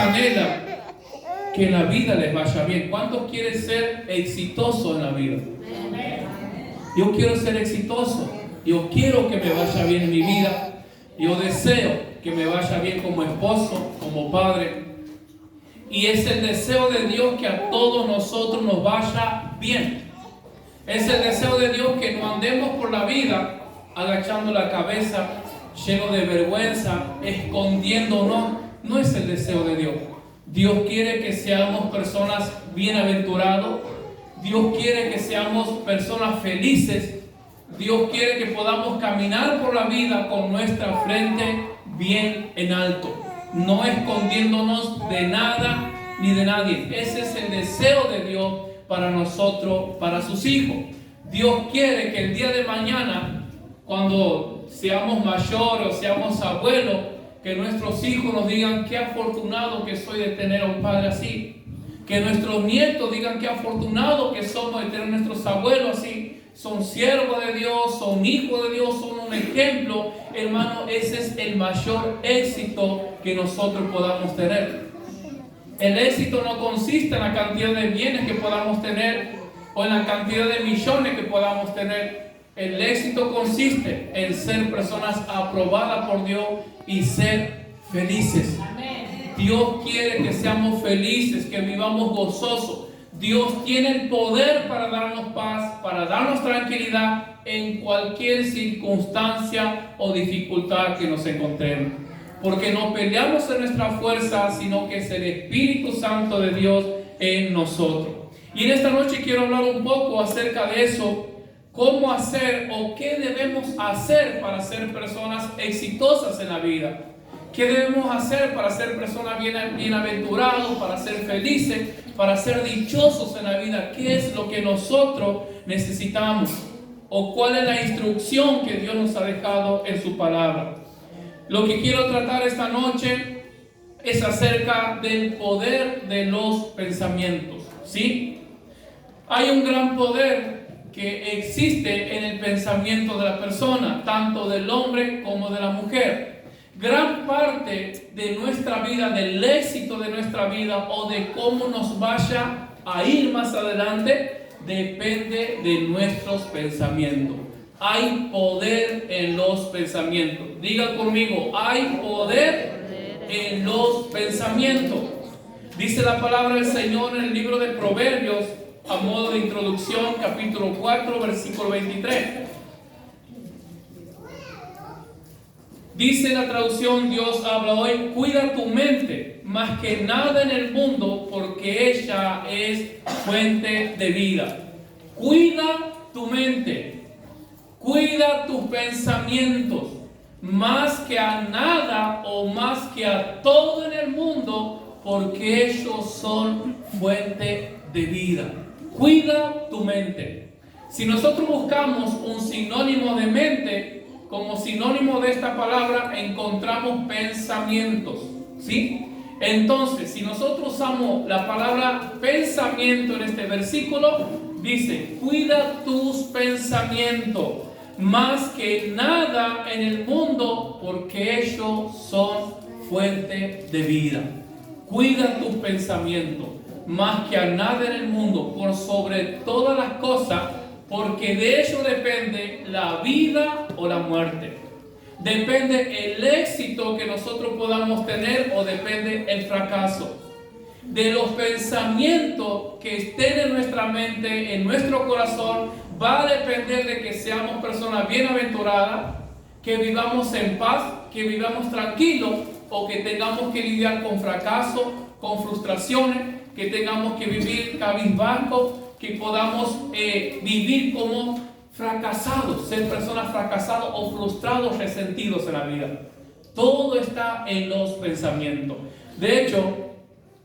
anhela que en la vida les vaya bien? ¿Cuántos quieren ser exitosos en la vida? Yo quiero ser exitoso. Yo quiero que me vaya bien en mi vida. Yo deseo que me vaya bien como esposo, como padre. Y es el deseo de Dios que a todos nosotros nos vaya bien. Es el deseo de Dios que no andemos por la vida agachando la cabeza, lleno de vergüenza, escondiéndonos. No es el deseo de Dios. Dios quiere que seamos personas bienaventuradas. Dios quiere que seamos personas felices. Dios quiere que podamos caminar por la vida con nuestra frente bien en alto, no escondiéndonos de nada ni de nadie. Ese es el deseo de Dios para nosotros, para sus hijos. Dios quiere que el día de mañana, cuando seamos mayores o seamos abuelos, que nuestros hijos nos digan: qué afortunado que soy de tener a un padre así. Que nuestros nietos digan: qué afortunado que somos de tener a nuestros abuelos así. Son siervos de Dios, son hijos de Dios, son un ejemplo. Hermano, ese es el mayor éxito que nosotros podamos tener. El éxito no consiste en la cantidad de bienes que podamos tener o en la cantidad de millones que podamos tener. El éxito consiste en ser personas aprobadas por Dios y ser felices. Dios quiere que seamos felices, que vivamos gozosos. Dios tiene el poder para darnos paz, para darnos tranquilidad en cualquier circunstancia o dificultad que nos encontremos. Porque no peleamos en nuestra fuerza, sino que es el Espíritu Santo de Dios en nosotros. Y en esta noche quiero hablar un poco acerca de eso. Cómo hacer o qué debemos hacer para ser personas exitosas en la vida. ¿Qué debemos hacer para ser personas bienaventurados, para ser felices, para ser dichosos en la vida? ¿Qué es lo que nosotros necesitamos? ¿O cuál es la instrucción que Dios nos ha dejado en su palabra? Lo que quiero tratar esta noche es acerca del poder de los pensamientos. ¿Sí? Hay un gran poder que existe en el pensamiento de la persona, tanto del hombre como de la mujer. Gran parte de nuestra vida, del éxito de nuestra vida o de cómo nos vaya a ir más adelante, depende de nuestros pensamientos. Hay poder en los pensamientos. Diga conmigo: hay poder en los pensamientos. Dice la palabra del Señor en el libro de Proverbios, a modo de introducción, capítulo 4, versículo 23. Dice la traducción Dios habla hoy: cuida tu mente más que nada en el mundo, porque ella es fuente de vida. Cuida tu mente, cuida tus pensamientos, más que a nada o más que a todo en el mundo, porque ellos son fuente de vida. Cuida tu mente. Si nosotros buscamos un sinónimo de mente, como sinónimo de esta palabra encontramos pensamientos, ¿sí? Entonces, si nosotros usamos la palabra pensamiento en este versículo, dice: cuida tus pensamientos más que nada en el mundo, porque ellos son fuente de vida. Cuida tus pensamientos más que a nada en el mundo, por sobre todas las cosas, porque de ello depende la vida o la muerte. Depende el éxito que nosotros podamos tener o depende el fracaso. De los pensamientos que estén en nuestra mente, en nuestro corazón, va a depender de que seamos personas bienaventuradas, que vivamos en paz, que vivamos tranquilos, o que tengamos que lidiar con fracaso, con frustraciones, que tengamos que vivir cabizbajos, que podamos vivir como fracasados, ser personas fracasados o frustrados, resentidos en la vida. Todo está en los pensamientos. De hecho,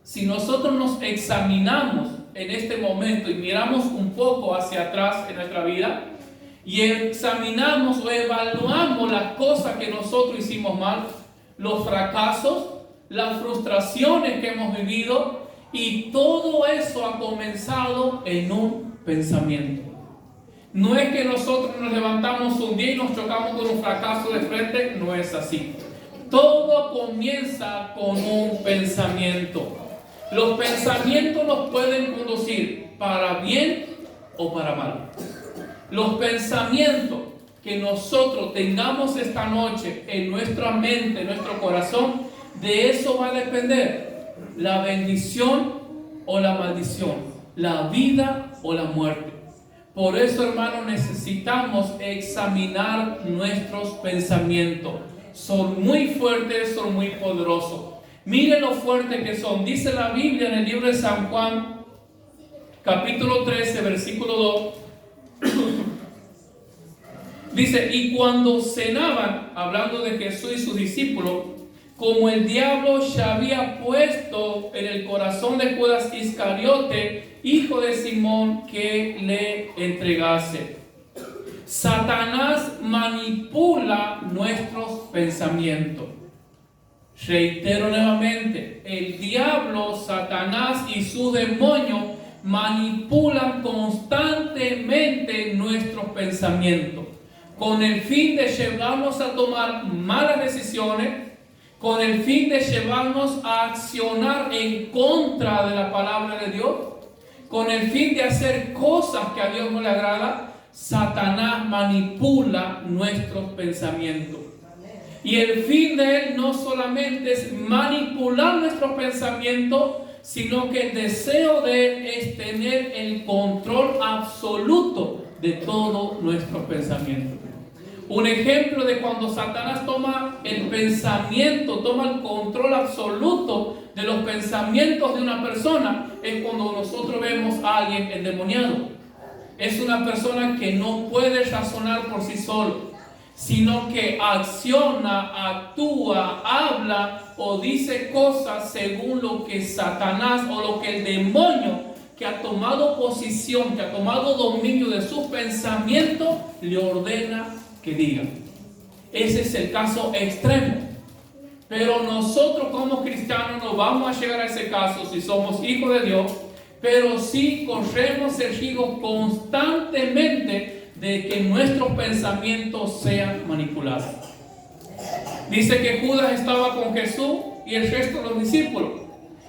si nosotros nos examinamos en este momento y miramos un poco hacia atrás en nuestra vida y examinamos o evaluamos las cosas que nosotros hicimos mal, los fracasos, las frustraciones que hemos vivido, y todo eso ha comenzado en un pensamiento. No es que nosotros nos levantamos un día y nos chocamos con un fracaso de frente, no es así. Todo comienza con un pensamiento. Los pensamientos nos pueden conducir para bien o para mal. Los pensamientos que nosotros tengamos esta noche en nuestra mente, en nuestro corazón, de eso va a depender la bendición o la maldición, la vida o la muerte. Por eso, hermanos, necesitamos examinar nuestros pensamientos. Son muy fuertes, son muy poderosos. Miren lo fuerte que son. Dice la Biblia en el libro de San Juan, capítulo 13, versículo 2. Dice, y cuando cenaban, hablando de Jesús y sus discípulos, como el diablo ya había puesto en el corazón de Judas Iscariote, hijo de Simón, que le entregase. Satanás manipula nuestros pensamientos. Reitero nuevamente, el diablo, Satanás y sus demonios manipulan constantemente nuestros pensamientos, con el fin de llevarnos a tomar malas decisiones, con el fin de llevarnos a accionar en contra de la palabra de Dios, con el fin de hacer cosas que a Dios no le agrada. Satanás manipula nuestros pensamientos. Y el fin de él no solamente es manipular nuestros pensamientos, sino que el deseo de él es tener el control absoluto de todos nuestros pensamientos. Un ejemplo de cuando Satanás toma el pensamiento, toma el control absoluto de los pensamientos de una persona, es cuando nosotros vemos a alguien endemoniado. Es una persona que no puede razonar por sí solo, sino que acciona, actúa, habla o dice cosas según lo que Satanás o lo que el demonio que ha tomado posición, que ha tomado dominio de sus pensamientos, le ordena que diga. Ese es el caso extremo. Pero nosotros como cristianos no vamos a llegar a ese caso si somos hijos de Dios, pero sí corremos el riesgo constantemente de que nuestros pensamientos sean manipulados. Dice que Judas estaba con Jesús y el resto de los discípulos.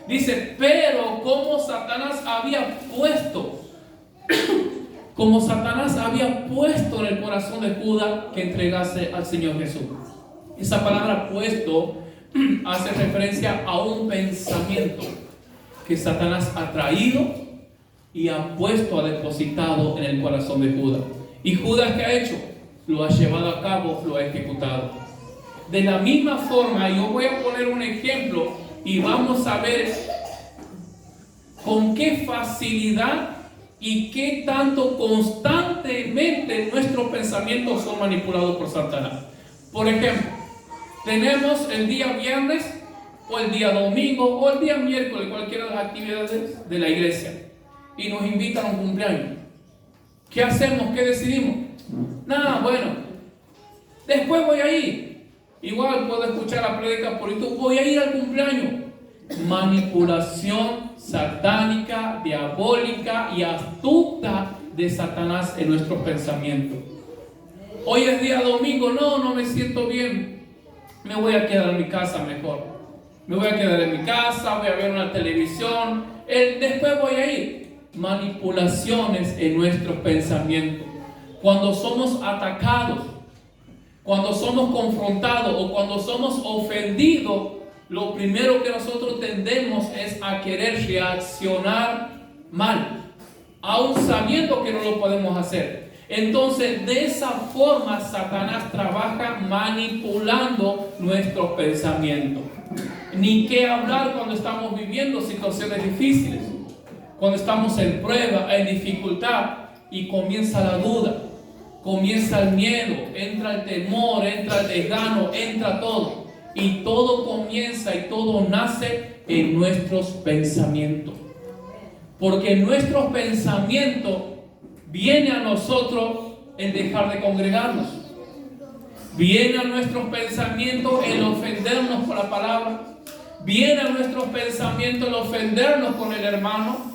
Dice, pero como Satanás había puesto en el corazón de Judas que entregase al Señor Jesús. Esa palabra puesto hace referencia a un pensamiento que Satanás ha traído y ha puesto, ha depositado en el corazón de Judas. ¿Y Judas qué ha hecho? Lo ha llevado a cabo, lo ha ejecutado. De la misma forma, yo voy a poner un ejemplo y vamos a ver con qué facilidad y qué tanto constantemente nuestros pensamientos son manipulados por Satanás. Por ejemplo, tenemos el día viernes o el día domingo o el día miércoles, cualquiera de las actividades de la iglesia, y nos invitan a un cumpleaños. ¿Qué hacemos? ¿Qué decidimos? Nada, bueno, después voy a ir. Igual puedo escuchar la prédica por YouTube, voy a ir al cumpleaños. Manipulación satánica, diabólica y astuta de Satanás en nuestros pensamientos. Hoy es día domingo, no me siento bien, me voy a quedar en mi casa mejor. Me voy a quedar en mi casa, voy a ver una televisión, después voy a ir. Manipulaciones en nuestros pensamientos. Cuando somos atacados, cuando somos confrontados o cuando somos ofendidos, lo primero que nosotros tendemos es a querer reaccionar mal, aún sabiendo que no lo podemos hacer. Entonces, de esa forma Satanás trabaja manipulando nuestros pensamientos. Ni qué hablar cuando estamos viviendo situaciones difíciles, cuando estamos en prueba, en dificultad, y comienza la duda, comienza el miedo, entra el temor, entra el desgano, entra todo. Y todo comienza y todo nace en nuestros pensamientos. Porque en nuestros pensamientos viene a nosotros el dejar de congregarnos. Viene a nuestros pensamientos el ofendernos por la palabra. Viene a nuestros pensamientos el ofendernos con el hermano.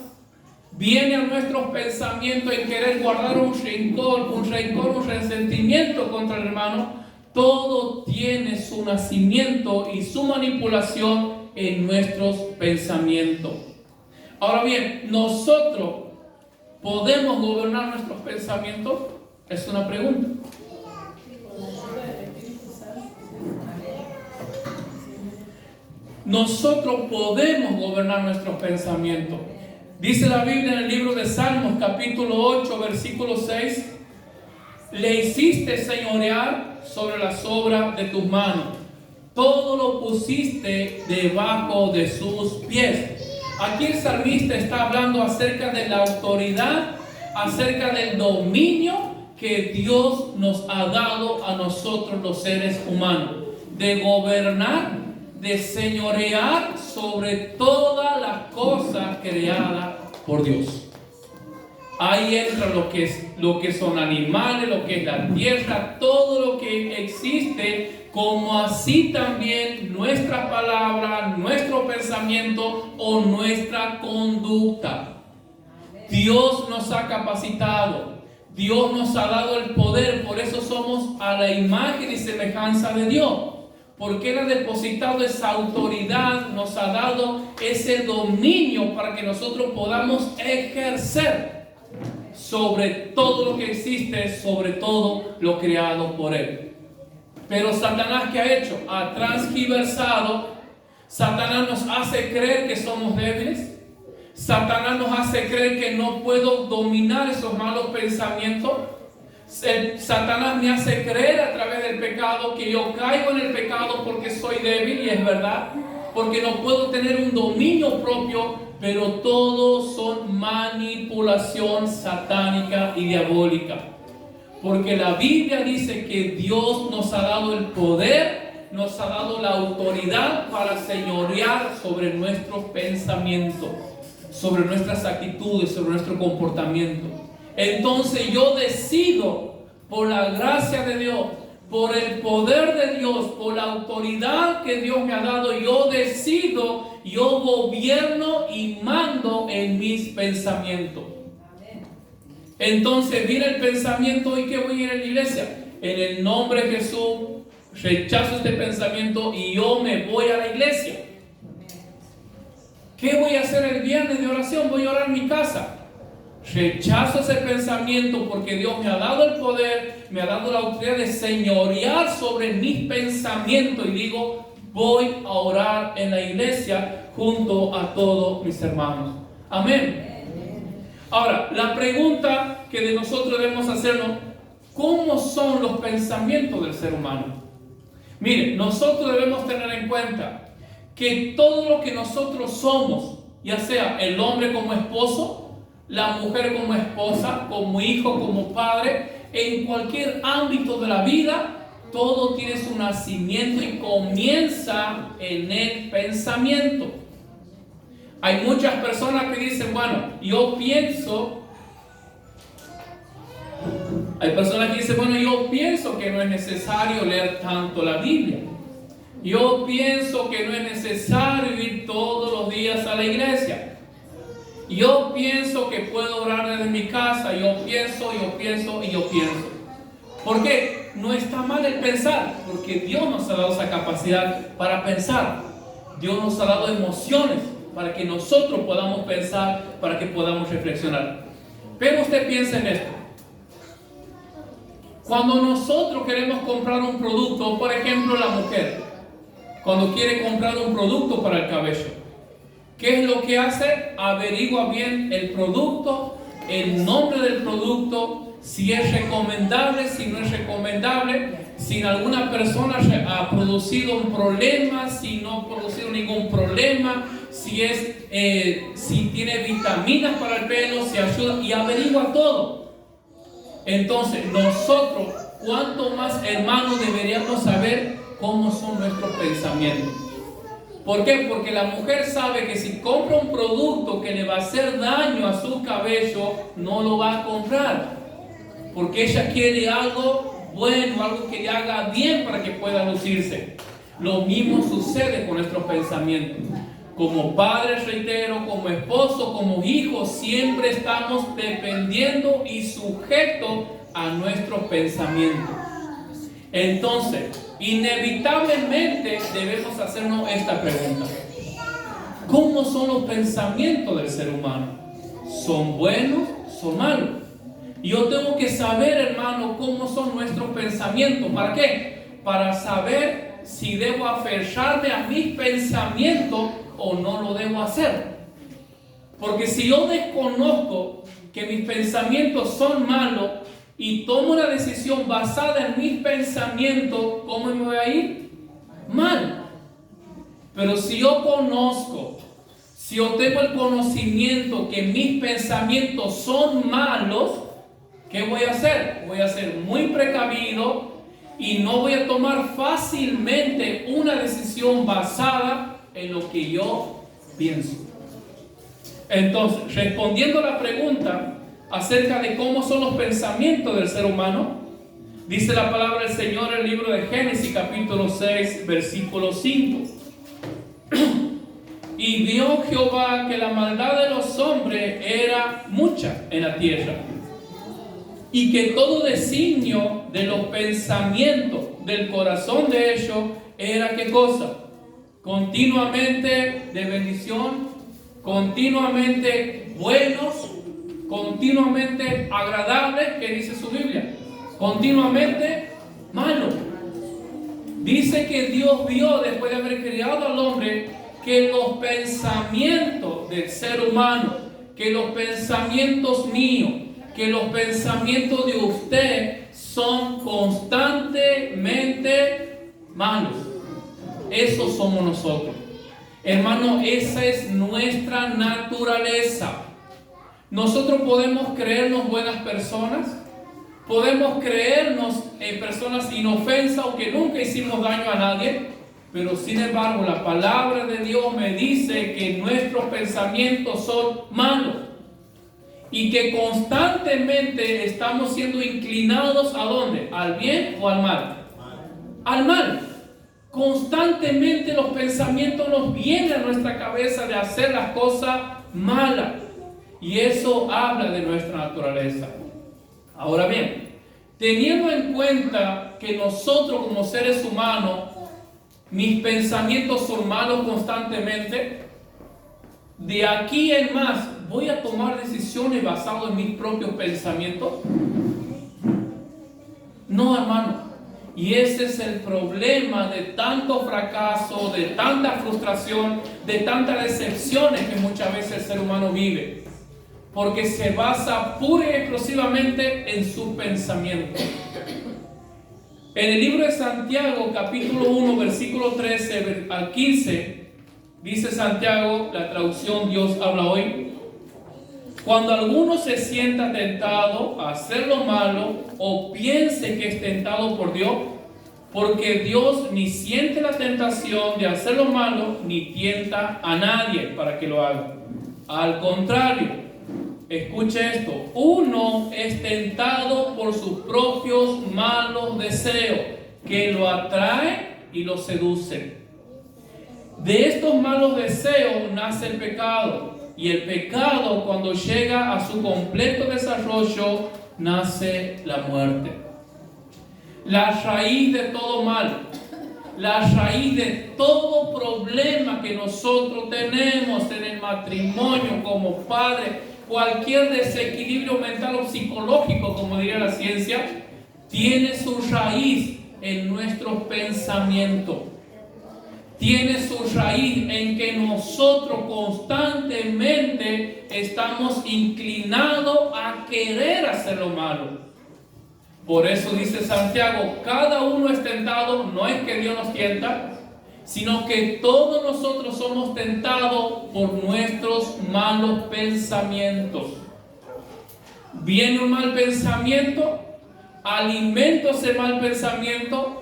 Viene a nuestros pensamientos el querer guardar un rencor, un resentimiento contra el hermano. Todo tiene su nacimiento y su manipulación en nuestros pensamientos. Ahora bien, ¿nosotros podemos gobernar nuestros pensamientos? Es una pregunta. Nosotros podemos gobernar nuestros pensamientos. Dice la Biblia en el libro de Salmos, capítulo 8, versículo 6: le hiciste señorear sobre las obras de tus manos, todo lo pusiste debajo de sus pies. Aquí el salmista está hablando acerca de la autoridad, acerca del dominio que Dios nos ha dado a nosotros los seres humanos, de gobernar, de señorear sobre todas las cosas creadas por Dios. Ahí entra lo que son animales, lo que es la tierra, todo lo que existe, como así también nuestra palabra, nuestro pensamiento o nuestra conducta. Dios nos ha capacitado, Dios nos ha dado el poder, por eso somos a la imagen y semejanza de Dios. Porque Él ha depositado esa autoridad, nos ha dado ese dominio para que nosotros podamos ejercer sobre todo lo que existe, sobre todo lo creado por Él. Pero Satanás, ¿qué ha hecho? Ha transgiversado. Satanás nos hace creer que somos débiles. Satanás nos hace creer que no puedo dominar esos malos pensamientos. Satanás me hace creer a través del pecado que yo caigo en el pecado porque soy débil, y es verdad, porque no puedo tener un dominio propio. Pero todos son manipulación satánica y diabólica. Porque la Biblia dice que Dios nos ha dado el poder, nos ha dado la autoridad para señorear sobre nuestros pensamientos, sobre nuestras actitudes, sobre nuestro comportamiento. Entonces yo decido, por la gracia de Dios, por el poder de Dios, por la autoridad que Dios me ha dado, yo decido, yo gobierno y mando en mis pensamientos. Entonces viene el pensamiento, ¿y qué voy a ir a la iglesia? En el nombre de Jesús rechazo este pensamiento y yo me voy a la iglesia. ¿Qué voy a hacer el viernes de oración? Voy a orar en mi casa. Rechazo ese pensamiento porque Dios me ha dado el poder, me ha dado la autoridad de señorear sobre mis pensamientos, y digo, voy a orar en la iglesia junto a todos mis hermanos. Amén. Ahora, la pregunta que de nosotros debemos hacernos: ¿cómo son los pensamientos del ser humano? Mire, nosotros debemos tener en cuenta que todo lo que nosotros somos, ya sea el hombre como esposo, la mujer como esposa, como hijo, como padre, en cualquier ámbito de la vida, todo tiene su nacimiento y comienza en el pensamiento. Hay muchas personas que dicen, bueno, yo pienso que no es necesario leer tanto la Biblia. Yo pienso que no es necesario ir todos los días a la iglesia. Yo pienso que puedo orar desde mi casa. Yo pienso. ¿Por qué? No está mal el pensar, porque Dios nos ha dado esa capacidad para pensar. Dios nos ha dado emociones para que nosotros podamos pensar, para que podamos reflexionar. Pero usted piensa en esto. Cuando nosotros queremos comprar un producto, por ejemplo la mujer, cuando quiere comprar un producto para el cabello, ¿qué es lo que hace? Averigua bien el producto, el nombre del producto, si es recomendable, si no es recomendable, si alguna persona ha producido un problema, si no ha producido ningún problema, si tiene vitaminas para el pelo, si ayuda, y averigua todo. Entonces nosotros, cuanto más hermanos, deberíamos saber cómo son nuestros pensamientos. ¿Por qué? Porque la mujer sabe que si compra un producto que le va a hacer daño a su cabello, no lo va a comprar. Porque ella quiere algo bueno, algo que le haga bien para que pueda lucirse. Lo mismo sucede con nuestros pensamientos. Como padres, reitero, como esposo, como hijos, siempre estamos dependiendo y sujetos a nuestros pensamientos. Entonces, inevitablemente debemos hacernos esta pregunta: ¿cómo son los pensamientos del ser humano? ¿Son buenos? ¿Son malos? Y yo tengo que saber, hermano, cómo son nuestros pensamientos. ¿Para qué? Para saber si debo aferrarme a mis pensamientos o no lo debo hacer. Porque si yo desconozco que mis pensamientos son malos y tomo una decisión basada en mis pensamientos, ¿cómo me voy a ir? Mal. Pero si yo conozco, si yo tengo el conocimiento que mis pensamientos son malos, ¿qué voy a hacer? Voy a ser muy precavido y no voy a tomar fácilmente una decisión basada en lo que yo pienso. Entonces, respondiendo a la pregunta acerca de cómo son los pensamientos del ser humano, dice la palabra del Señor en el libro de Génesis capítulo 6 versículo 5. Y vio Jehová que la maldad de los hombres era mucha en la tierra, y que todo designio de los pensamientos del corazón de ellos era, ¿qué cosa? Continuamente de bendición, continuamente buenos, continuamente agradables, que dice su Biblia, continuamente malos. Dice que Dios vio, después de haber creado al hombre, que los pensamientos del ser humano, que los pensamientos míos, que los pensamientos de usted son constantemente malos. Eso somos nosotros. Hermano, esa es nuestra naturaleza. Nosotros podemos creernos buenas personas, podemos creernos personas inofensas, aunque nunca hicimos daño a nadie, pero sin embargo la palabra de Dios me dice que nuestros pensamientos son malos y que constantemente estamos siendo inclinados ¿a dónde? ¿Al bien o al mal? Al mal. Constantemente los pensamientos nos vienen a nuestra cabeza de hacer las cosas malas, y eso habla de nuestra naturaleza. Ahora bien, teniendo en cuenta que nosotros como seres humanos, mis pensamientos son malos constantemente, de aquí en más, ¿voy a tomar decisiones basadas en mis propios pensamientos? No, hermano. Y ese es el problema de tanto fracaso, de tanta frustración, de tantas decepciones que muchas veces el ser humano vive. Porque se basa pura y exclusivamente en su pensamiento. En el libro de Santiago, capítulo 1, versículo 13 al 15, dice Santiago, la traducción Dios habla hoy: cuando alguno se sienta tentado a hacer lo malo o piense que es tentado por Dios, porque Dios ni siente la tentación de hacer lo malo, ni tienta a nadie para que lo haga. Al contrario, escuche esto: uno es tentado por sus propios malos deseos, que lo atraen y lo seducen. De estos malos deseos nace el pecado. Y el pecado, cuando llega a su completo desarrollo, nace la muerte. La raíz de todo mal, la raíz de todo problema que nosotros tenemos en el matrimonio como padre, cualquier desequilibrio mental o psicológico, como diría la ciencia, tiene su raíz en nuestros pensamientos. Tiene su raíz en que nosotros constantemente estamos inclinados a querer hacer lo malo. Por eso dice Santiago, cada uno es tentado, no es que Dios nos tienta, sino que todos nosotros somos tentados por nuestros malos pensamientos. Viene un mal pensamiento, alimento ese mal pensamiento,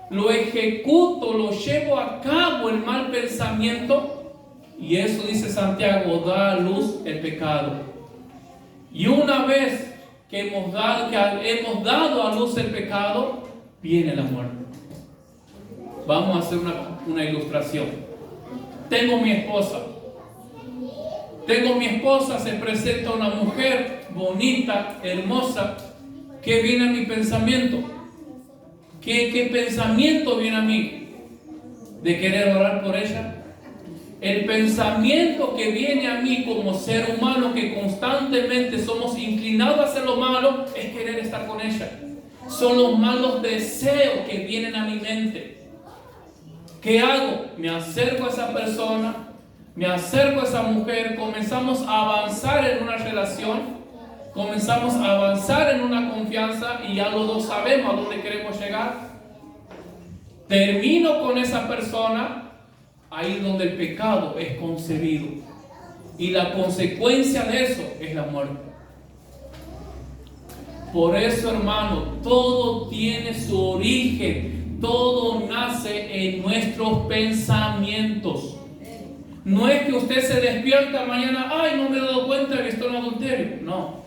lo ejecuto, lo llevo a cabo el mal pensamiento, y eso, dice Santiago, da a luz el pecado. Y una vez que hemos dado a luz el pecado, viene la muerte. Vamos a hacer una ilustración. Tengo mi esposa, se presenta una mujer bonita, hermosa, que viene a mi pensamiento. ¿Qué pensamiento viene a mí? ¿De querer orar por ella? El pensamiento que viene a mí como ser humano, que constantemente somos inclinados a hacer lo malo, es querer estar con ella. Son los malos deseos que vienen a mi mente. ¿Qué hago? Me acerco a esa persona, me acerco a esa mujer, comenzamos a avanzar en una relación, comenzamos a avanzar en una confianza y ya los dos sabemos a dónde queremos llegar. Termino con esa persona. Ahí es donde el pecado es concebido. Y la consecuencia de eso es la muerte. Por eso, hermano, todo tiene su origen. Todo nace en nuestros pensamientos. No es que usted se despierta mañana, ay, no me he dado cuenta de que estoy en adulterio. No.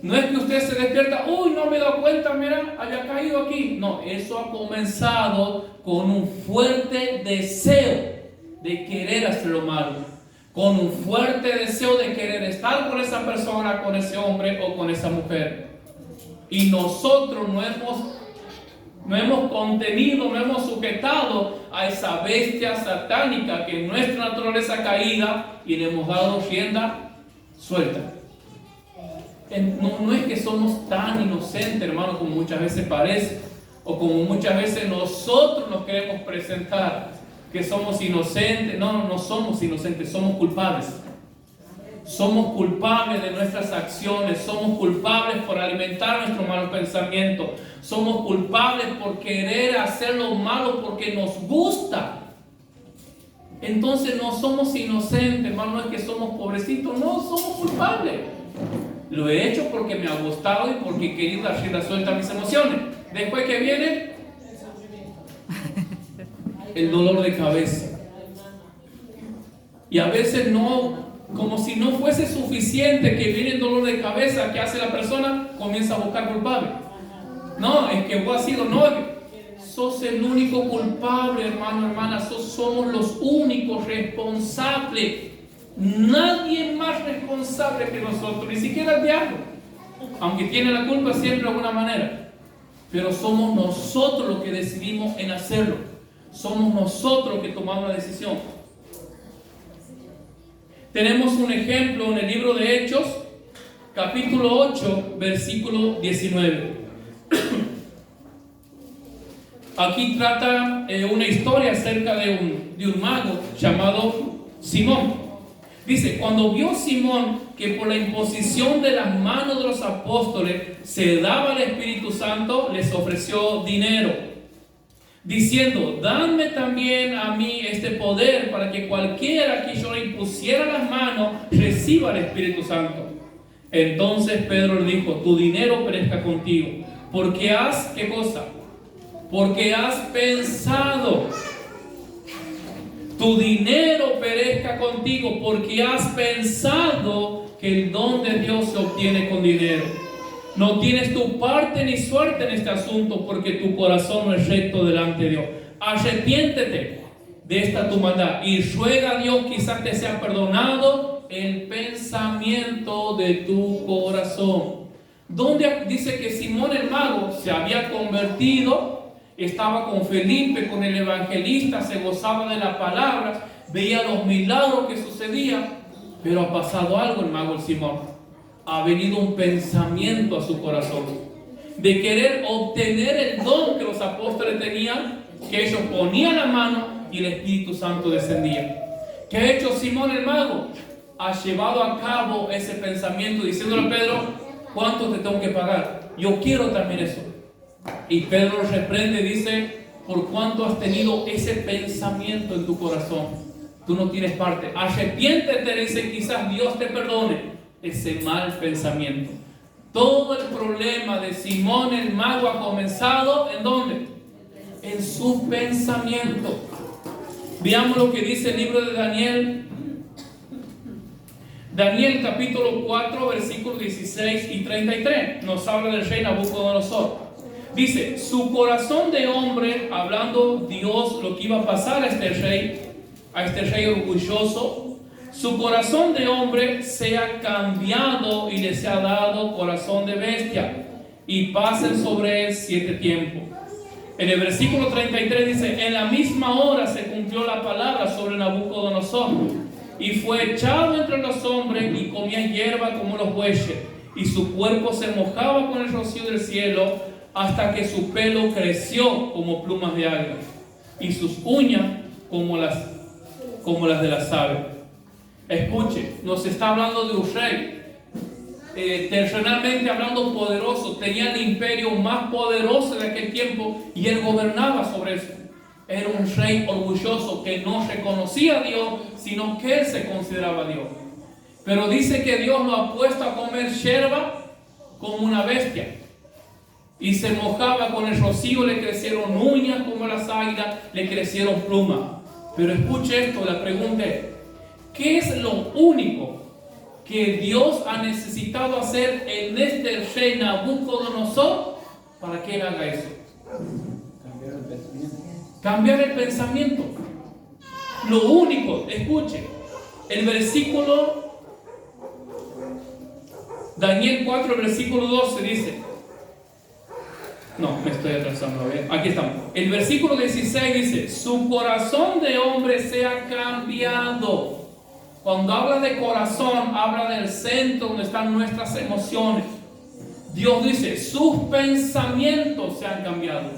No es que usted se despierta, uy, no me he dado cuenta, mira, había caído aquí. No, eso ha comenzado con un fuerte deseo de querer hacer lo malo, con un fuerte deseo de querer estar con esa persona, con ese hombre o con esa mujer. Y nosotros no hemos contenido, no hemos sujetado a esa bestia satánica que es nuestra naturaleza caída y le hemos dado rienda suelta. No es que somos tan inocentes, hermano, como muchas veces parece, o como muchas veces nosotros nos queremos presentar, que somos inocentes. No somos inocentes, somos culpables. Somos culpables de nuestras acciones, somos culpables por alimentar nuestro mal pensamiento, somos culpables por querer hacer lo malo porque nos gusta. Entonces no somos inocentes, hermano, no es que somos pobrecitos, no, somos culpables. Lo he hecho porque me ha gustado y porque he querido dar rienda suelta a mis emociones. Después que viene el dolor de cabeza. Y a veces no, como si no fuese suficiente que viene el dolor de cabeza, que hace la persona, comienza a buscar culpable. No, es que vos has sido, no, sos el único culpable, hermano, hermana, somos los únicos responsables. Nadie más responsable que nosotros, ni siquiera el diablo, aunque tiene la culpa siempre de alguna manera. Pero somos nosotros los que decidimos en hacerlo. Somos nosotros los que tomamos la decisión. Tenemos un ejemplo en el libro de Hechos, capítulo 8, versículo 19. Aquí trata una historia acerca de un mago llamado Simón. Dice, cuando vio Simón que por la imposición de las manos de los apóstoles se daba el Espíritu Santo, les ofreció dinero, diciendo, dadme también a mí este poder para que cualquiera que yo le impusiera las manos reciba el Espíritu Santo. Entonces Pedro le dijo, tu dinero perezca contigo, porque has, ¿qué cosa? Porque has pensado. Tu dinero perezca contigo porque has pensado que el don de Dios se obtiene con dinero. No tienes tu parte ni suerte en este asunto porque tu corazón no es recto delante de Dios. Arrepiéntete de esta tu maldad y ruega a Dios, quizás te sea perdonado el pensamiento de tu corazón. Donde dice que Simón el mago se había convertido, estaba con Felipe, con el evangelista, se gozaba de la palabra, veía los milagros que sucedían, pero ha pasado algo el mago el Simón. Ha venido un pensamiento a su corazón de querer obtener el don que los apóstoles tenían, que ellos ponían la mano y el Espíritu Santo descendía. ¿Qué ha hecho Simón el mago? Ha llevado a cabo ese pensamiento diciéndole a Pedro, ¿cuánto te tengo que pagar? Yo quiero también eso. Y Pedro reprende, dice, por cuánto has tenido ese pensamiento en tu corazón, tú no tienes parte. Arrepiéntete, dice, quizás Dios te perdone ese mal pensamiento. Todo el problema de Simón el mago ha comenzado, ¿en dónde? En su pensamiento. Veamos lo que dice el libro de Daniel. Daniel capítulo 4, versículos 16 y 33. Nos habla del rey Nabucodonosor. Dice, su corazón de hombre, hablando Dios lo que iba a pasar a este rey orgulloso, su corazón de hombre se ha cambiado y le se ha dado corazón de bestia, y pasen sobre él 7 tiempos. En el versículo 33 dice: en la misma hora se cumplió la palabra sobre Nabucodonosor, y fue echado entre los hombres y comía hierba como los bueyes, y su cuerpo se mojaba con el rocío del cielo, hasta que su pelo creció como plumas de águila, y sus uñas como las de las aves. Escuche, nos está hablando de un rey, terrenalmente hablando, poderoso. Tenía el imperio más poderoso de aquel tiempo y él gobernaba sobre eso. Era un rey orgulloso que no reconocía a Dios, sino que él se consideraba Dios. Pero dice que Dios lo ha puesto a comer hierba como una bestia, y se mojaba con el rocío, le crecieron uñas como las águilas, le crecieron plumas. Pero escuche esto, la pregunta es: ¿qué es lo único que Dios ha necesitado hacer en este rey Nabucodonosor para que él haga eso? Cambiar el pensamiento. Lo único, escuche, el versículo, Daniel 4, versículo 12 dice, no, me estoy atrasando, aquí estamos. El versículo 16 dice: su corazón de hombre se ha cambiado. Cuando habla de corazón, habla del centro donde están nuestras emociones. Dios dice: sus pensamientos se han cambiado.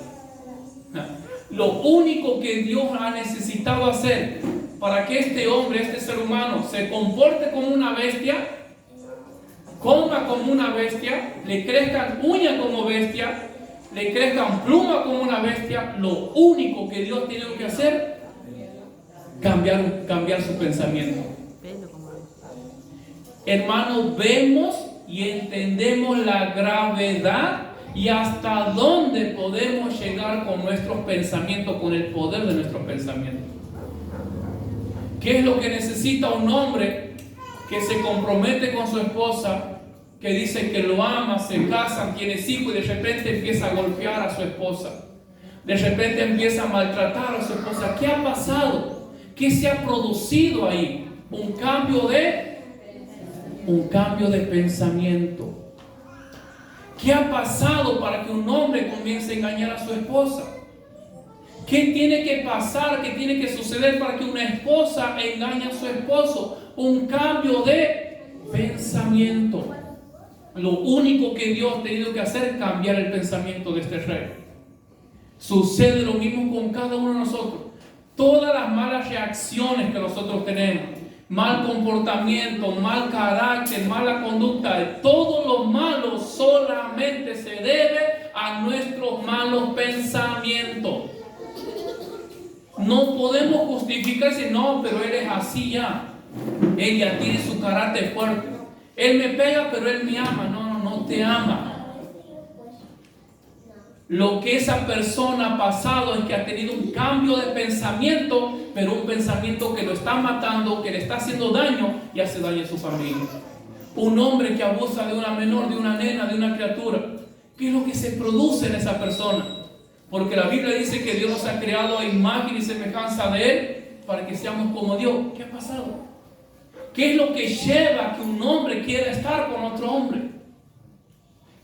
Lo único que Dios ha necesitado hacer para que este hombre, este ser humano, se comporte como una bestia, coma como una bestia, le crezcan uñas como bestia, le crezcan plumas como una bestia, lo único que Dios tiene que hacer, cambiar su pensamiento. Hermanos, vemos y entendemos la gravedad y hasta dónde podemos llegar con nuestros pensamientos, con el poder de nuestros pensamientos. ¿Qué es lo que necesita un hombre que se compromete con su esposa, que dice que lo ama, se casan, tiene hijos, y de repente empieza a golpear a su esposa? De repente empieza a maltratar a su esposa. ¿Qué ha pasado? ¿Qué se ha producido ahí? Un cambio de pensamiento. ¿Qué ha pasado para que un hombre comience a engañar a su esposa? ¿Qué tiene que pasar? ¿Qué tiene que suceder para que una esposa engañe a su esposo? Un cambio de pensamiento. Lo único que Dios ha tenido que hacer es cambiar el pensamiento de este rey. Sucede lo mismo con cada uno de nosotros. Todas las malas reacciones que nosotros tenemos, mal comportamiento, mal carácter, mala conducta, todo lo malo solamente se debe a nuestros malos pensamientos. No podemos justificarse: no, pero él es así ya. Él ya tiene su carácter fuerte. Él me pega, pero él me ama. No te ama. Lo que esa persona ha pasado es que ha tenido un cambio de pensamiento, pero un pensamiento que lo está matando, que le está haciendo daño y hace daño a su familia. Un hombre que abusa de una menor, de una nena, de una criatura. ¿Qué es lo que se produce en esa persona? Porque la Biblia dice que Dios nos ha creado a imagen y semejanza de Él para que seamos como Dios. ¿Qué ha pasado? ¿Qué es lo que lleva a que un hombre quiera estar con otro hombre?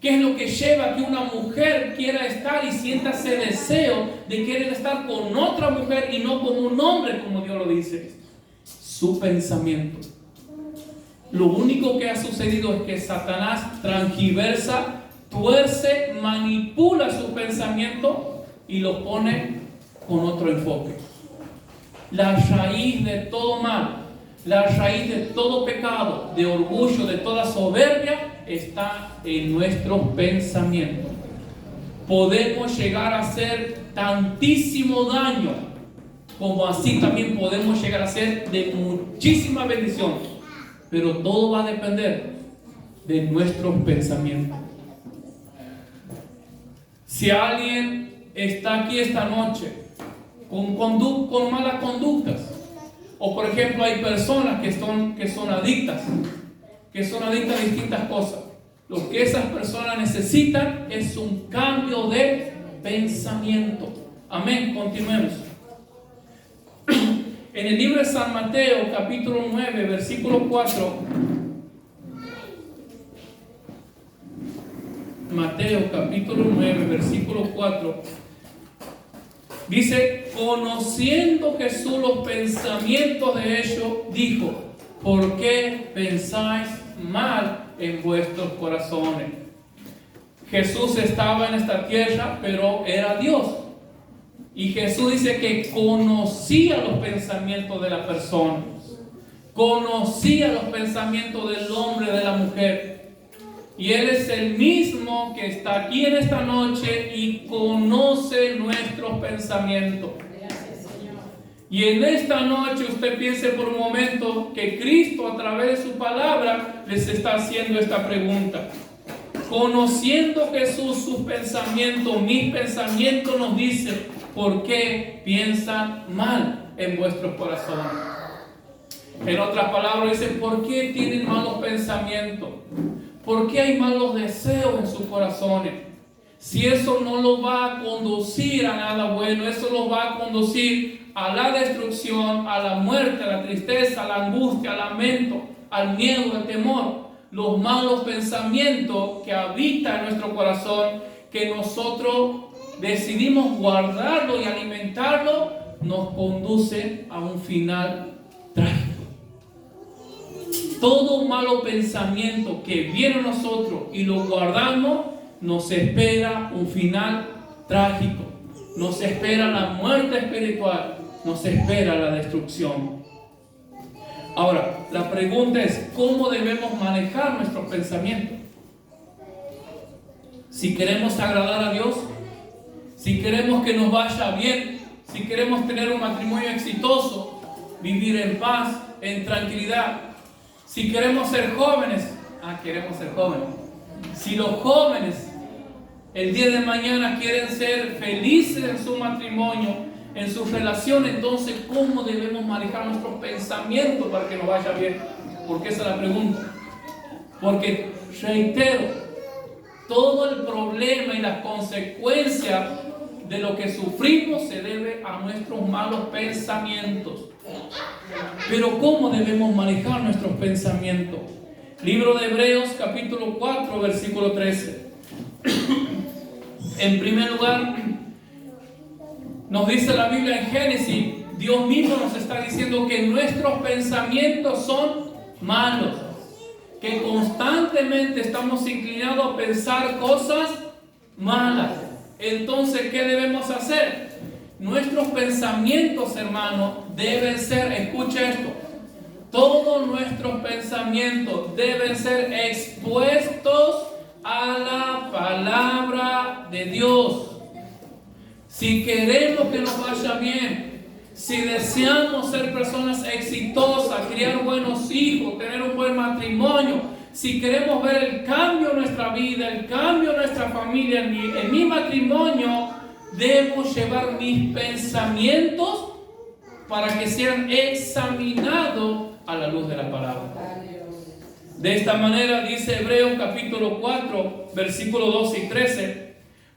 ¿Qué es lo que lleva a que una mujer quiera estar y sienta ese deseo de querer estar con otra mujer y no con un hombre, como Dios lo dice? Su pensamiento. Lo único que ha sucedido es que Satanás transgiversa, tuerce, manipula su pensamiento y lo pone con otro enfoque. La raíz de todo mal, la raíz de todo pecado, de orgullo, de toda soberbia, está en nuestros pensamientos. Podemos llegar a hacer tantísimo daño, como así también podemos llegar a ser de muchísima bendición. Pero todo va a depender de nuestros pensamientos. Si alguien está aquí esta noche con malas conductas, o por ejemplo hay personas que son adictas a distintas cosas, lo que esas personas necesitan es un cambio de pensamiento. Amén, continuemos. En el libro de San Mateo, capítulo 9, versículo 4. Mateo, capítulo 9, versículo 4. Dice, conociendo Jesús los pensamientos de ellos, dijo, ¿por qué pensáis mal en vuestros corazones? Jesús estaba en esta tierra, pero era Dios. Y Jesús dice que conocía los pensamientos de la persona, conocía los pensamientos del hombre, de la mujer. Y Él es el mismo que está aquí en esta noche y conoce nuestros pensamientos. Y en esta noche usted piense por un momento que Cristo a través de su palabra les está haciendo esta pregunta. Conociendo Jesús sus pensamientos, mis pensamientos, nos dice, ¿por qué piensan mal en vuestros corazones? En otras palabras dice, ¿por qué tienen malos pensamientos? ¿Por qué hay malos deseos en sus corazones? Si eso no lo va a conducir a nada bueno, eso lo va a conducir a la destrucción, a la muerte, a la tristeza, a la angustia, al lamento, al miedo, al temor. Los malos pensamientos que habitan en nuestro corazón, que nosotros decidimos guardarlo y alimentarlo, nos conducen a un final trágico. Todo malo pensamiento que viene a nosotros y lo guardamos, nos espera un final trágico. Nos espera la muerte espiritual, nos espera la destrucción. Ahora, la pregunta es, ¿cómo debemos manejar nuestros pensamientos? Si queremos agradar a Dios, si queremos que nos vaya bien, si queremos tener un matrimonio exitoso, vivir en paz, en tranquilidad, si queremos ser jóvenes, queremos ser jóvenes. Si los jóvenes el día de mañana quieren ser felices en su matrimonio, en su relación, entonces ¿cómo debemos manejar nuestros pensamientos para que nos vaya bien? Porque esa es la pregunta. Porque, reitero, todo el problema y las consecuencias de lo que sufrimos se debe a nuestros malos pensamientos. Pero ¿cómo debemos manejar nuestros pensamientos? Libro de Hebreos, capítulo 4, versículo 13. En primer lugar, nos dice la Biblia en Génesis, Dios mismo nos está diciendo que nuestros pensamientos son malos, que constantemente estamos inclinados a pensar cosas malas. Entonces, ¿qué debemos hacer? Nuestros pensamientos, hermanos, deben ser, escucha esto, todos nuestros pensamientos deben ser expuestos a la palabra de Dios. Si queremos que nos vaya bien, si deseamos ser personas exitosas, criar buenos hijos, tener un buen matrimonio, si queremos ver el cambio en nuestra vida, el cambio en nuestra familia, en mi matrimonio, debo llevar mis pensamientos para que sean examinados a la luz de la palabra. De esta manera dice Hebreos capítulo 4, versículos 12 y 13,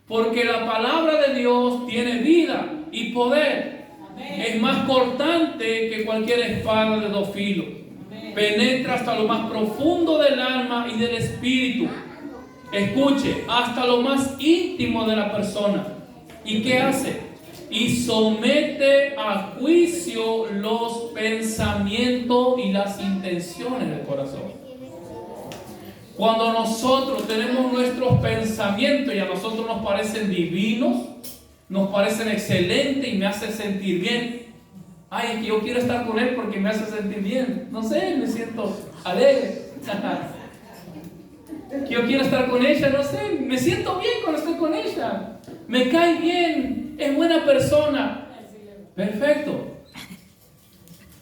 porque la palabra de Dios tiene vida y poder. Amén. Es más cortante que cualquier espada de dos filos. Amén. Penetra hasta lo más profundo del alma y del espíritu. Escuche, hasta lo más íntimo de la persona. ¿Y qué hace? Y somete a juicio los pensamientos y las intenciones del corazón. Cuando nosotros tenemos nuestros pensamientos y a nosotros nos parecen divinos, nos parecen excelentes y me hace sentir bien. Ay, es que yo quiero estar con él porque me hace sentir bien. No sé, me siento alegre. Que yo quiero estar con ella, no sé, me siento bien cuando estoy con ella. Me cae bien, es buena persona. Perfecto.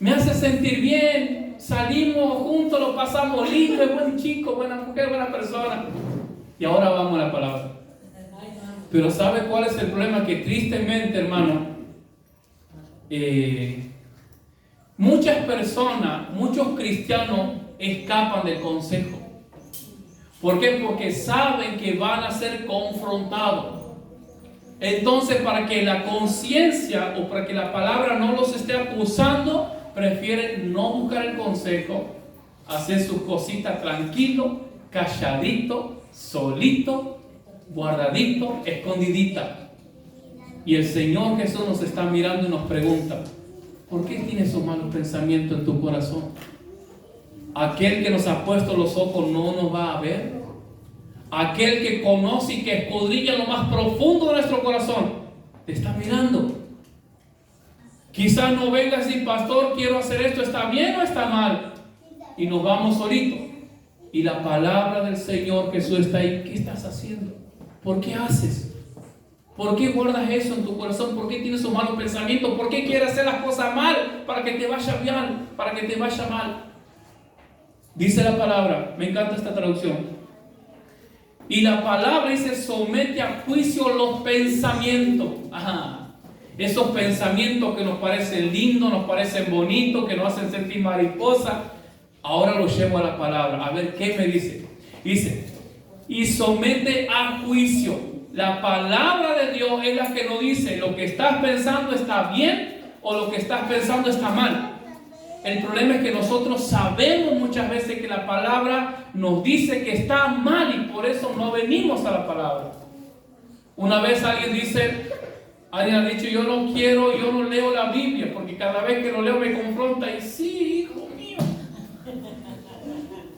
Me hace sentir bien, salimos juntos, lo pasamos lindo, es buen chico, buena mujer, buena persona. Y ahora vamos a la palabra. Pero ¿sabe cuál es el problema? Que tristemente, hermano, muchas personas, muchos cristianos escapan del consejo. ¿Por qué? Porque saben que van a ser confrontados. Entonces, para que la conciencia o para que la palabra no los esté acusando, prefieren no buscar el consejo, hacer sus cositas tranquilo, calladito, solito, guardadito, escondidita. Y el Señor Jesús nos está mirando y nos pregunta: ¿por qué tienes esos malos pensamientos en tu corazón? Aquel que nos ha puesto los ojos no nos va a ver. Aquel que conoce y que escudriña lo más profundo de nuestro corazón te está mirando. Quizás no vengas y decir: pastor, quiero hacer esto, ¿está bien o está mal? Y nos vamos solitos. Y la palabra del Señor Jesús está ahí. ¿Qué estás haciendo? ¿Por qué haces? ¿Por qué guardas eso en tu corazón? ¿Por qué tienes esos malos pensamientos? ¿Por qué quieres hacer las cosas mal para que te vaya bien, para que te vaya mal? Dice la palabra, me encanta esta traducción. Y la palabra dice: somete a juicio los pensamientos. Ajá. Esos pensamientos que nos parecen lindos, nos parecen bonitos, que nos hacen sentir mariposa. Ahora los llevo a la palabra. A ver qué me dice. Dice: y somete a juicio. La palabra de Dios es la que nos dice: lo que estás pensando está bien o lo que estás pensando está mal. El problema es que nosotros sabemos muchas veces que la palabra nos dice que está mal y por eso no venimos a la palabra. Una vez alguien ha dicho: yo no leo la Biblia porque cada vez que lo leo me confronta. Y sí, hijo mío,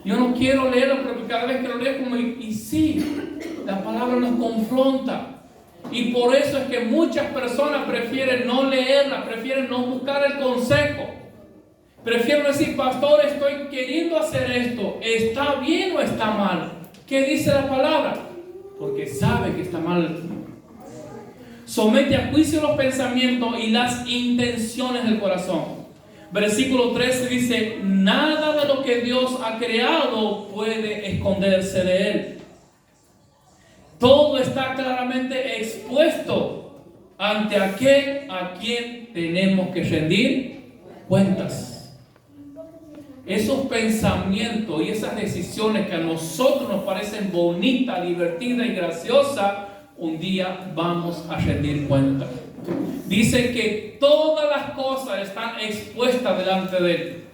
yo no quiero leerlo porque cada vez que lo leo como y sí, la palabra nos confronta. Y por eso es que muchas personas prefieren no leerla, prefieren no buscar el consejo. Prefiero decir: pastor, estoy queriendo hacer esto, ¿está bien o está mal? ¿Qué dice la palabra? Porque sabe que está mal. Somete a juicio los pensamientos y las intenciones del corazón. Versículo 13 dice: nada de lo que Dios ha creado puede esconderse de Él. Todo está claramente expuesto ante aquel a quien tenemos que rendir cuentas. Esos pensamientos y esas decisiones que a nosotros nos parecen bonitas, divertidas y graciosas, un día vamos a rendir cuenta. Dice que todas las cosas están expuestas delante de Él.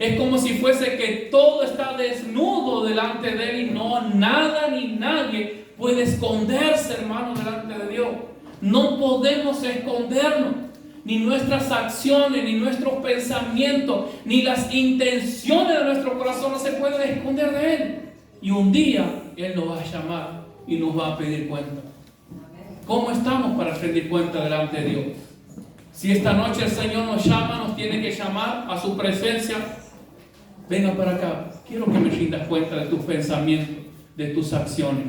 Es como si fuese que todo está desnudo delante de Él y no nada ni nadie puede esconderse, hermano, delante de Dios. No podemos escondernos. Ni nuestras acciones, ni nuestros pensamientos, ni las intenciones de nuestro corazón no se pueden esconder de Él. Y un día Él nos va a llamar y nos va a pedir cuenta. ¿Cómo estamos para rendir cuenta delante de Dios? Si esta noche el Señor nos llama, nos tiene que llamar a su presencia. Venga para acá. Quiero que me rindas cuenta de tus pensamientos, de tus acciones.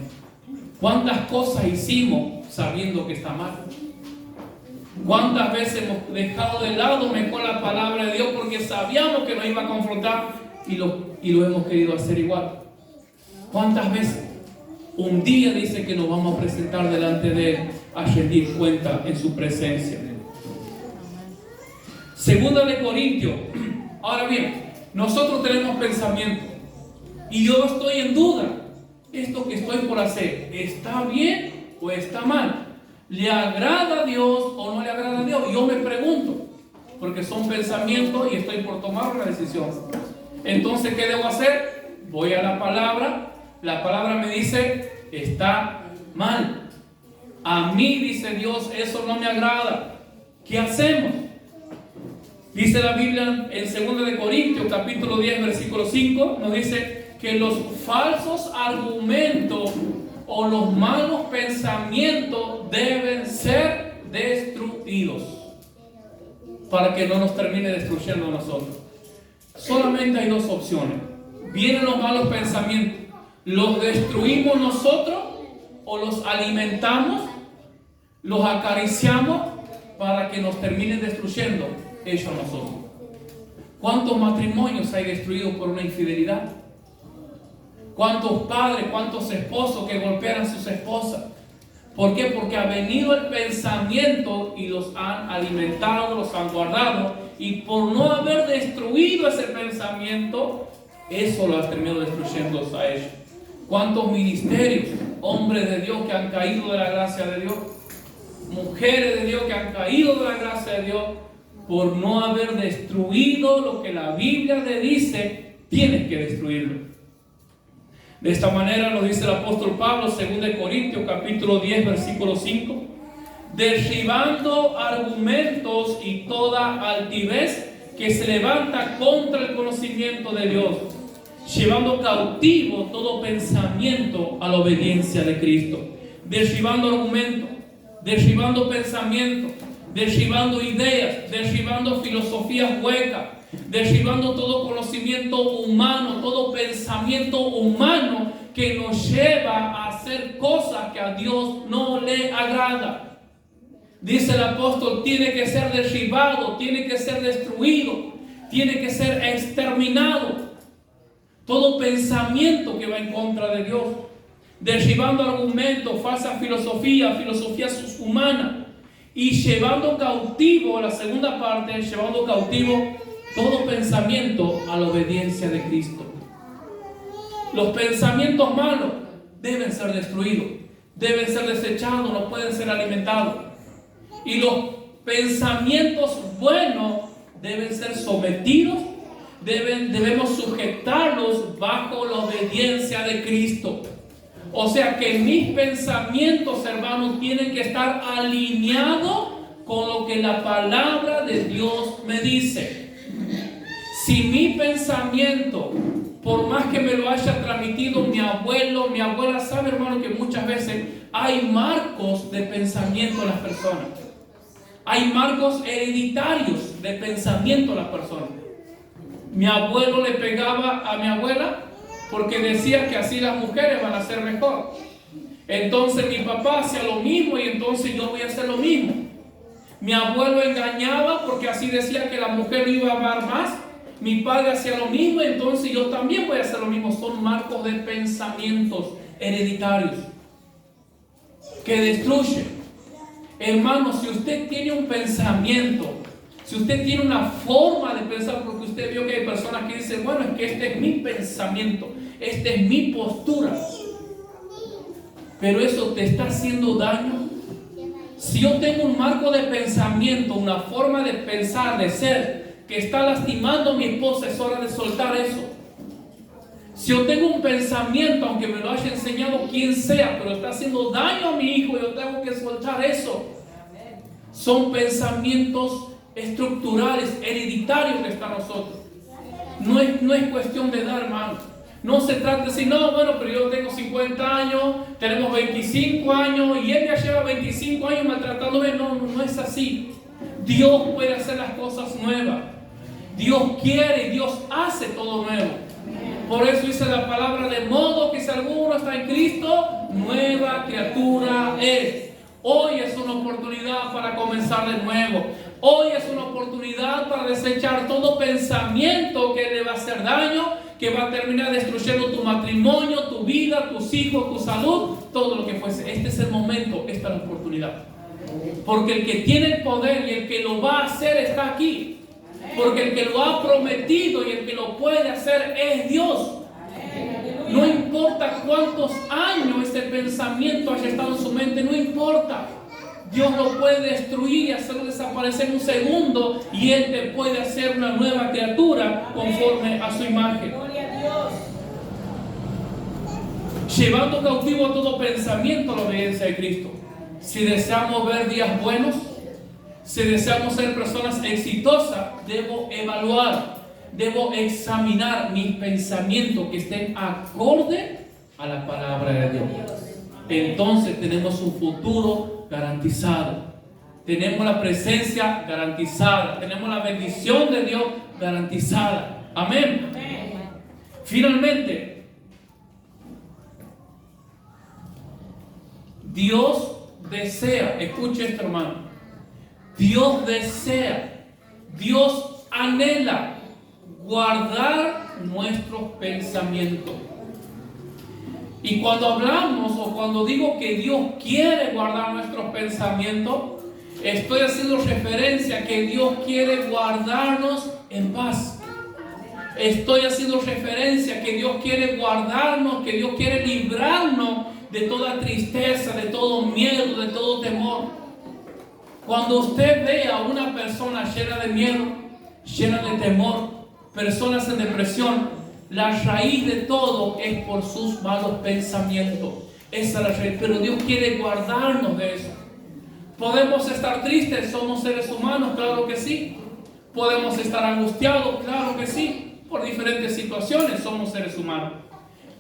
¿Cuántas cosas hicimos sabiendo que está mal? ¿Cuántas veces hemos dejado de lado mejor la palabra de Dios porque sabíamos que nos iba a confrontar y lo hemos querido hacer igual? ¿Cuántas veces? Un día dice que nos vamos a presentar delante de Él a rendir cuenta en su presencia. Segunda de Corintios. Ahora bien, nosotros tenemos pensamiento y yo estoy en duda. ¿Esto que estoy por hacer está bien o está mal? ¿Le agrada a Dios o no le agrada a Dios? Yo me pregunto, porque son pensamientos y estoy por tomar una decisión. Entonces, ¿qué debo hacer? Voy a la palabra me dice: está mal. A mí, dice Dios, eso no me agrada. ¿Qué hacemos? Dice la Biblia en 2 de Corintios, capítulo 10, versículo 5, nos dice que los falsos argumentos o los malos pensamientos deben ser destruidos para que no nos termine destruyendo a nosotros. Solamente hay dos opciones. Vienen los malos pensamientos, ¿los destruimos nosotros o los alimentamos, los acariciamos para que nos terminen destruyendo ellos a nosotros? ¿Cuántos matrimonios hay destruidos por una infidelidad? ¿Cuántos padres, cuántos esposos que golpean a sus esposas? ¿Por qué? Porque ha venido el pensamiento y los han alimentado, los han guardado, y por no haber destruido ese pensamiento, eso lo ha terminado destruyendo a ellos. ¿Cuántos ministerios, hombres de Dios que han caído de la gracia de Dios? Mujeres de Dios que han caído de la gracia de Dios por no haber destruido lo que la Biblia le dice, tienes que destruirlo. De esta manera lo dice el apóstol Pablo, 2 Corintios capítulo 10, versículo 5. derribando argumentos y toda altivez que se levanta contra el conocimiento de Dios, llevando cautivo todo pensamiento a la obediencia de Cristo. Derribando argumentos, derribando pensamientos, derribando ideas, derribando filosofías huecas, derribando todo conocimiento humano, todo pensamiento humano que nos lleva a hacer cosas que a Dios no le agrada. Dice el apóstol, tiene que ser derribado, tiene que ser destruido, tiene que ser exterminado. Todo pensamiento que va en contra de Dios. Derribando argumentos, falsas filosofías humanas. Y llevando cautivo, la segunda parte, llevando cautivo todo pensamiento a la obediencia de Cristo. Los pensamientos malos deben ser destruidos, deben ser desechados, no pueden ser alimentados. Y los pensamientos buenos deben ser sometidos, debemos sujetarlos bajo la obediencia de Cristo. O sea que mis pensamientos, hermanos, tienen que estar alineados con lo que la palabra de Dios me dice. Si mi pensamiento, por más que me lo haya transmitido mi abuelo, mi abuela, sabe, hermano, que muchas veces hay marcos de pensamiento en las personas. Hay marcos hereditarios de pensamiento en las personas. Mi abuelo le pegaba a mi abuela porque decía que así las mujeres van a ser mejor. Entonces mi papá hacía lo mismo y entonces yo voy a hacer lo mismo. Mi abuelo engañaba porque así decía que la mujer iba a amar más. Mi padre hacía lo mismo, entonces yo también voy a hacer lo mismo. Son marcos de pensamientos hereditarios que destruyen. Hermano, si usted tiene un pensamiento, si usted tiene una forma de pensar, porque usted vio que hay personas que dicen, bueno, es que este es mi pensamiento, esta es mi postura, pero eso te está haciendo daño. Si yo tengo un marco de pensamiento, una forma de pensar, de ser, que está lastimando a mi esposa, es hora de soltar eso. Si yo tengo un pensamiento, aunque me lo haya enseñado quien sea, pero está haciendo daño a mi hijo, yo tengo que soltar eso. Son pensamientos estructurales, hereditarios que están en nosotros. No es cuestión de edad, hermano. No se trata de decir, no, bueno, pero yo tengo 50 años, tenemos 25 años y él ya lleva 25 años maltratándome. No es así. Dios puede hacer las cosas nuevas. Dios quiere y Dios hace todo nuevo. Por eso dice la palabra, de modo que si alguno está en Cristo, nueva criatura es. Hoy es una oportunidad para comenzar de nuevo. Hoy es una oportunidad para desechar todo pensamiento que le va a hacer daño, que va a terminar destruyendo tu matrimonio, tu vida, tus hijos, tu salud, todo lo que fuese. Este es el momento, esta es la oportunidad. Porque el que tiene el poder y el que lo va a hacer está aquí. Porque el que lo ha prometido y el que lo puede hacer es Dios. No importa cuántos años ese pensamiento haya estado en su mente, no importa. Dios lo puede destruir y hacerlo desaparecer en un segundo, y Él te puede hacer una nueva criatura conforme a su imagen. Llevando cautivo todo pensamiento a la obediencia de Cristo. Si deseamos ver días buenos, si deseamos ser personas exitosas, debo evaluar, debo examinar mis pensamientos que estén acorde a la palabra de Dios. Entonces tenemos un futuro garantizado. Tenemos la presencia garantizada. Tenemos la bendición de Dios garantizada. Amén. Finalmente, Dios desea, escuche esto, hermano. Dios desea, Dios anhela guardar nuestros pensamientos. Y cuando hablamos o cuando digo que Dios quiere guardar nuestros pensamientos, estoy haciendo referencia a que Dios quiere guardarnos en paz. Estoy haciendo referencia a que Dios quiere guardarnos, que Dios quiere librarnos de toda tristeza, de todo miedo, de todo temor. Cuando usted ve a una persona llena de miedo, llena de temor, personas en depresión, la raíz de todo es por sus malos pensamientos. Esa es la raíz. Pero Dios quiere guardarnos de eso. Podemos estar tristes, somos seres humanos, claro que sí. Podemos estar angustiados, claro que sí. Por diferentes situaciones somos seres humanos.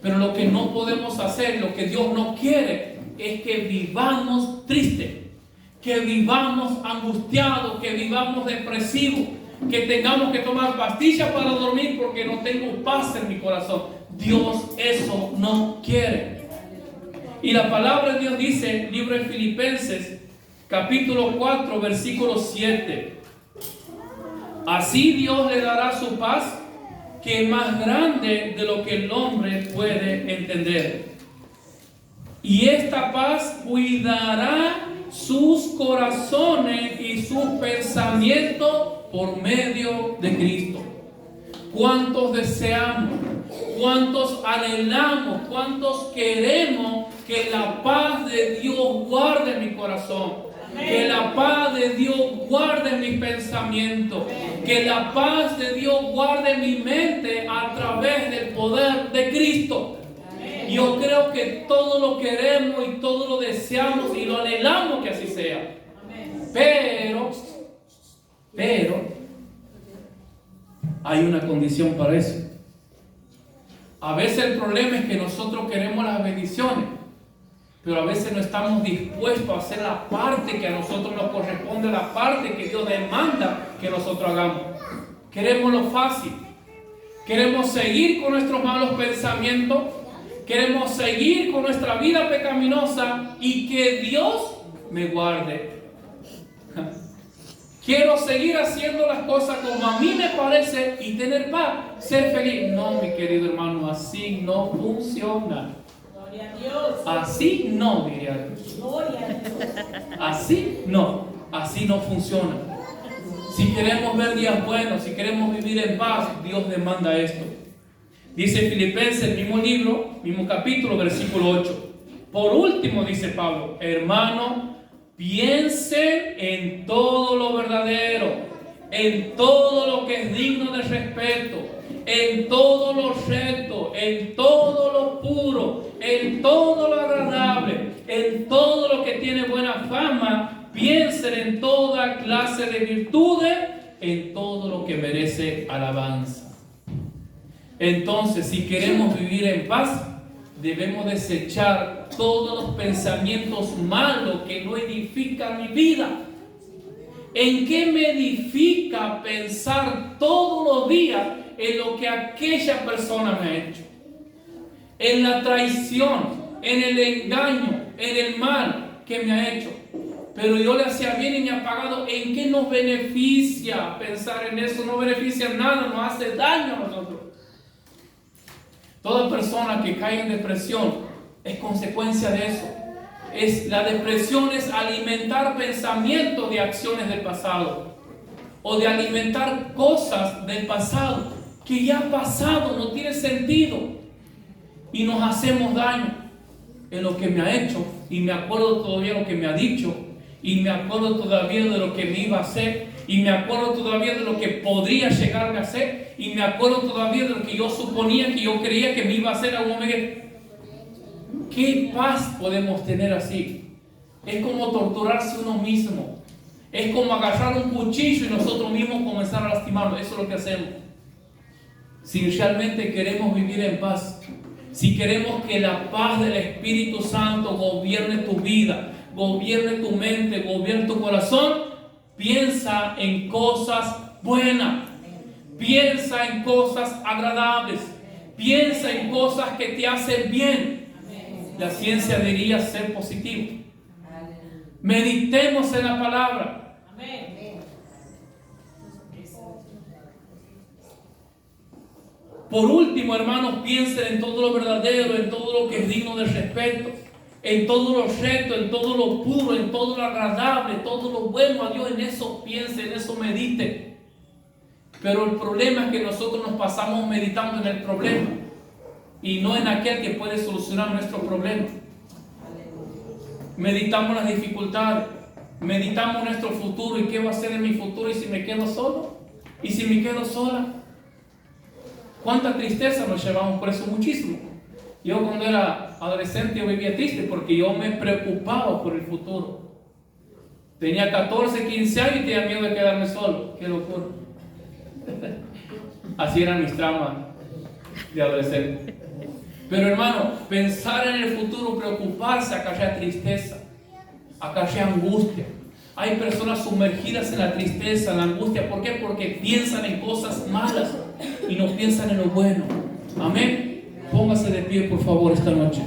Pero lo que no podemos hacer, lo que Dios no quiere, es que vivamos tristes, que vivamos angustiados, que vivamos depresivos, que tengamos que tomar pastillas para dormir porque no tengo paz en mi corazón. Dios eso no quiere. Y la palabra de Dios dice, libro de Filipenses, capítulo 4, versículo 7. Así Dios le dará su paz, que es más grande de lo que el hombre puede entender. Y esta paz cuidará sus corazones y sus pensamientos por medio de Cristo. ¿Cuántos deseamos? ¿Cuántos anhelamos? ¿Cuántos queremos que la paz de Dios guarde mi corazón? Que la paz de Dios guarde mis pensamientos. Que la paz de Dios guarde mi mente a través del poder de Cristo. Yo creo que todo lo queremos y todo lo deseamos y lo anhelamos que así sea. Pero hay una condición para eso. A veces el problema es que nosotros queremos las bendiciones, pero a veces no estamos dispuestos a hacer la parte que a nosotros nos corresponde, la parte que Dios demanda que nosotros hagamos. Queremos lo fácil. Queremos seguir con nuestros malos pensamientos. Queremos seguir con nuestra vida pecaminosa y que Dios me guarde. Quiero seguir haciendo las cosas como a mí me parece y tener paz, ser feliz. No, mi querido hermano, así no funciona. Gloria a Dios. Así no, diría Dios. Gloria a Dios. Así no funciona. Si queremos ver días buenos, si queremos vivir en paz, Dios demanda esto. Dice Filipenses, el mismo libro, mismo capítulo, versículo 8. Por último, dice Pablo, hermano, piensen en todo lo verdadero, en todo lo que es digno de respeto, en todo lo recto, en todo lo puro, en todo lo agradable, en todo lo que tiene buena fama, piensen en toda clase de virtudes, en todo lo que merece alabanza. Entonces, si queremos vivir en paz, debemos desechar todos los pensamientos malos que no edifican mi vida. ¿En qué me edifica pensar todos los días en lo que aquella persona me ha hecho? En la traición, en el engaño, en el mal que me ha hecho. Pero yo le hacía bien y me ha pagado. ¿En qué nos beneficia pensar en eso? No beneficia nada, nos hace daño a nosotros. Toda persona que cae en depresión es consecuencia de eso. La depresión es alimentar pensamientos de acciones del pasado o de alimentar cosas del pasado que ya ha pasado, no tiene sentido y nos hacemos daño en lo que me ha hecho y me acuerdo todavía de lo que me ha dicho y me acuerdo todavía de lo que me iba a hacer y me acuerdo todavía de lo que podría llegarme a hacer y me acuerdo todavía de lo que yo suponía, que yo creía que me iba a hacer a un momento. ¿Qué paz podemos tener así? Es como torturarse uno mismo. Es como agarrar un cuchillo y nosotros mismos comenzar a lastimarnos. Eso es lo que hacemos. Si realmente queremos vivir en paz, si queremos que la paz del Espíritu Santo gobierne tu vida, gobierne tu mente, gobierne tu corazón, piensa en cosas buenas. Piensa en cosas agradables. Piensa en cosas que te hacen bien. La ciencia diría ser positivo. Meditemos en la palabra. Por último, hermanos, piensen en todo lo verdadero, en todo lo que es digno de respeto, en todo lo recto, en todo lo puro, en todo lo agradable, todo lo bueno a Dios. En eso piensen, en eso mediten. Pero el problema es que nosotros nos pasamos meditando en el problema y no en aquel que puede solucionar nuestro problema. Meditamos las dificultades, meditamos nuestro futuro y qué va a ser en mi futuro y si me quedo solo y si me quedo sola. Cuánta tristeza nos llevamos por eso, muchísimo. Yo cuando era adolescente yo vivía triste porque yo me preocupaba por el futuro. Tenía 14, 15 años y tenía miedo de quedarme solo. Qué locura. Así eran mis traumas de adolescente. Pero hermano, pensar en el futuro, preocuparse, acarrea tristeza, acarrea angustia. Hay personas sumergidas en la tristeza, en la angustia. ¿Por qué? Porque piensan en cosas malas y no piensan en lo bueno. Amén. Póngase de pie, por favor, esta noche.